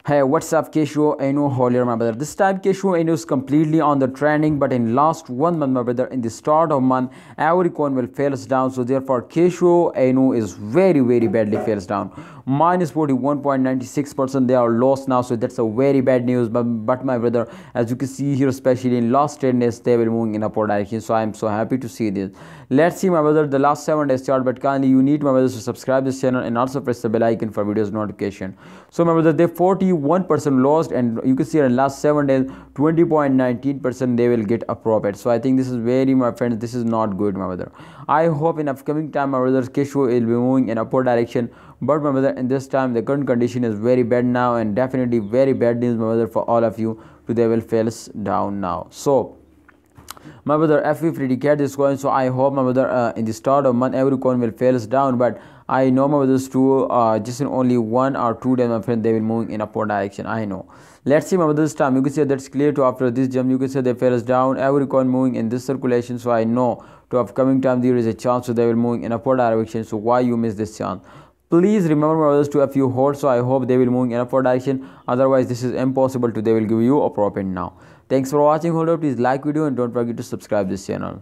Hey, what's up, Kishu? I know earlier, my brother. This time, Kishu, I know is completely on the trending, but in last 1 month, my brother, in the start of month, every coin will fails down. So therefore, Kishu, I know is very badly fails down. Minus 41.96%. They are lost now, so that's a very bad news. But my brother, as you can see here, especially in last 10 days, they will moving in upward direction. So I'm so happy to see this. Let's see, my brother, the last 7 days chart. But kindly, you need, my brother, to subscribe this channel and also press the bell icon for videos notification. So my brother, they 41% lost, and you can see in last 7 days 20.19% they will get a profit. So I think this is very, my friends, this is not good, my brother. I hope in upcoming time, my brother, Kishu will be moving in upward direction. But my brother, in this time the current condition is very bad now, and definitely very bad news, my brother, for all of you. They will fails down now. So my brother, if we predicate this coin, so I hope, my brother, in the start of month every coin will fails down. But I know, my brothers, to just in only 1 or 2 days, my friend, they will moving in upward direction. I know. Let's see, my brother, this time you can say that's clear to after this jump. You can say they fails down, every coin moving in this circulation. So I know to upcoming time there is a chance, so they will moving in upward direction. So why you miss this chance? Please remember, my brothers, to a few hold. So I hope they will moving in upward direction. Otherwise this is impossible to they will give you a profit now. Thanks for watching. Hold up, please like video and don't forget to subscribe this channel.